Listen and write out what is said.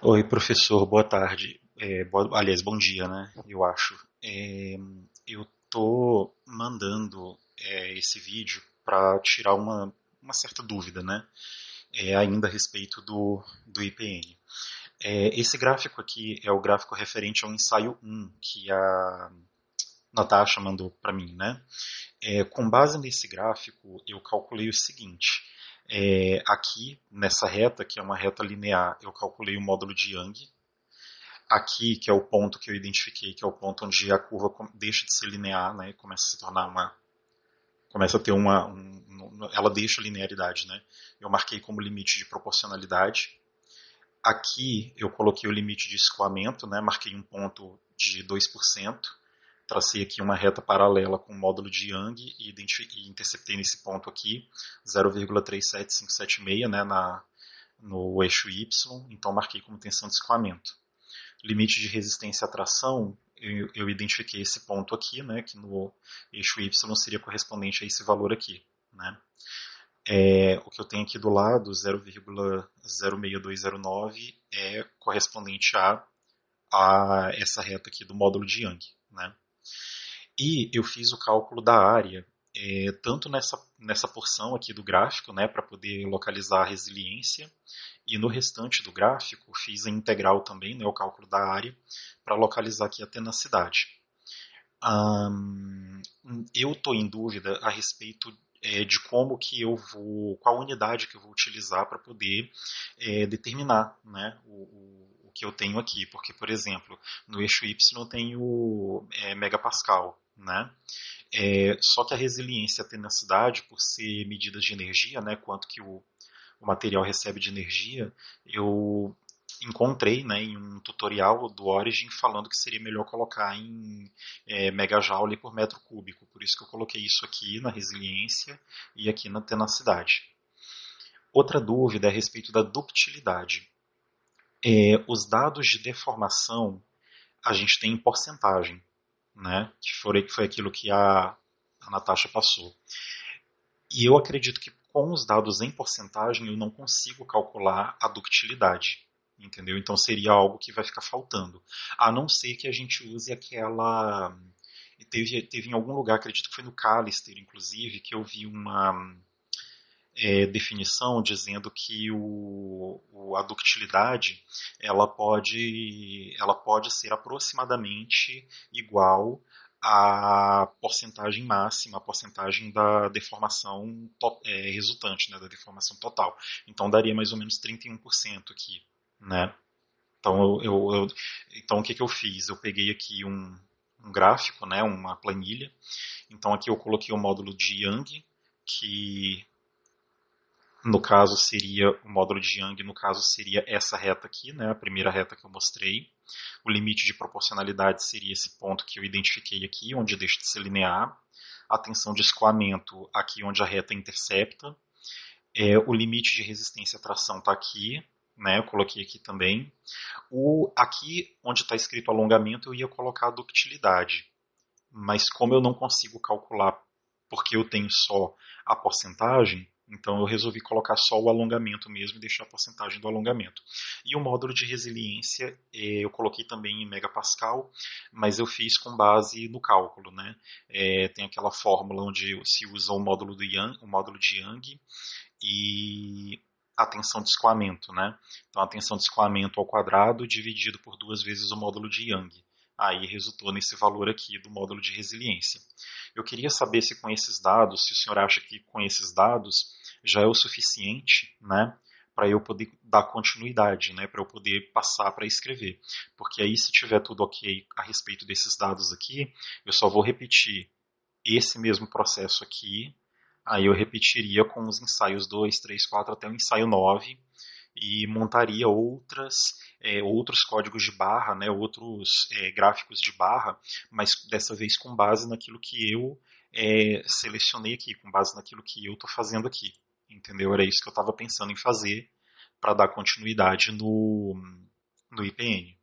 Oi, professor, boa tarde. Aliás, bom dia, né? Eu acho. Eu tô mandando esse vídeo para tirar uma certa dúvida, né? Ainda a respeito do IPN. Esse gráfico aqui é o gráfico referente ao ensaio 1 que a Natasha mandou para mim, né? Com base nesse gráfico, eu calculei o seguinte. Aqui, nessa reta, que é uma reta linear, eu calculei o módulo de Young. Aqui, que é o ponto que eu identifiquei, que é o ponto onde a curva deixa de ser linear, né, e começa a se tornar começa a ter ela deixa a linearidade, né? Eu marquei como limite de proporcionalidade. Aqui eu coloquei o limite de escoamento, né? Marquei um ponto de 2%. Tracei aqui uma reta paralela com o módulo de Young e interceptei nesse ponto aqui 0,37576, né, no eixo Y, então marquei como tensão de escoamento. Limite de resistência à tração, eu identifiquei esse ponto aqui, né, que no eixo Y seria correspondente a esse valor aqui. Né. O que eu tenho aqui do lado, 0,06209, é correspondente a essa reta aqui do módulo de Young. Né. E eu fiz o cálculo da área, tanto nessa porção aqui do gráfico, né, para poder localizar a resiliência, e no restante do gráfico fiz a integral também, né, o cálculo da área, para localizar aqui a tenacidade. Eu estou em dúvida a respeito de como que eu vou, qual unidade que eu vou utilizar para poder determinar, né, o que eu tenho aqui, porque, por exemplo, no eixo Y eu tenho megapascal, né, só que a resiliência e a tenacidade, por ser medidas de energia, né, quanto que o material recebe de energia, eu encontrei, né, em um tutorial do Origin falando que seria melhor colocar em megajoule por metro cúbico. Por isso que eu coloquei isso aqui na resiliência e aqui na tenacidade. Outra dúvida é a respeito da ductilidade. Os dados de deformação a gente tem em porcentagem, né, que foi aquilo que a Natasha passou. E eu acredito que com os dados em porcentagem eu não consigo calcular a ductilidade, entendeu? Então seria algo que vai ficar faltando. A não ser que a gente use aquela. Teve em algum lugar, acredito que foi no Callister, inclusive, que eu vi uma definição dizendo que a ductilidade ela pode ser aproximadamente igual à porcentagem máxima, a porcentagem da deformação resultante, né, da deformação total. Então daria mais ou menos 31% aqui, né? Então, então o que, que eu fiz? Eu peguei aqui um gráfico, né, uma planilha. Então aqui eu coloquei o módulo de Young, que no caso seria o módulo de Young, no caso seria essa reta aqui, né, a primeira reta que eu mostrei. O limite de proporcionalidade seria esse ponto que eu identifiquei aqui, onde deixa de ser linear. A tensão de escoamento aqui onde a reta intercepta. O limite de resistência à tração está aqui, né, eu coloquei aqui também. Aqui onde está escrito alongamento eu ia colocar a ductilidade, mas como eu não consigo calcular porque eu tenho só a porcentagem, então eu resolvi colocar só o alongamento mesmo e deixar a porcentagem do alongamento. E o módulo de resiliência eu coloquei também em megapascal, mas eu fiz com base no cálculo, né? Tem aquela fórmula onde se usa o módulo de Young e a tensão de escoamento, né? Então a tensão de escoamento ao quadrado dividido por 2 vezes o módulo de Young. Aí resultou nesse valor aqui do módulo de resiliência. Eu queria saber se com esses dados, se o senhor acha que com esses dados já é o suficiente, né, para eu poder dar continuidade, né, para eu poder passar para escrever. Porque aí se tiver tudo ok a respeito desses dados aqui, eu só vou repetir esse mesmo processo aqui, aí eu repetiria com os ensaios 2, 3, 4 até o ensaio 9 e montaria outros códigos de barra, né, outros gráficos de barra, mas dessa vez com base naquilo que eu selecionei aqui, com base naquilo que eu estou fazendo aqui. Entendeu? Era isso que eu estava pensando em fazer para dar continuidade no IPN.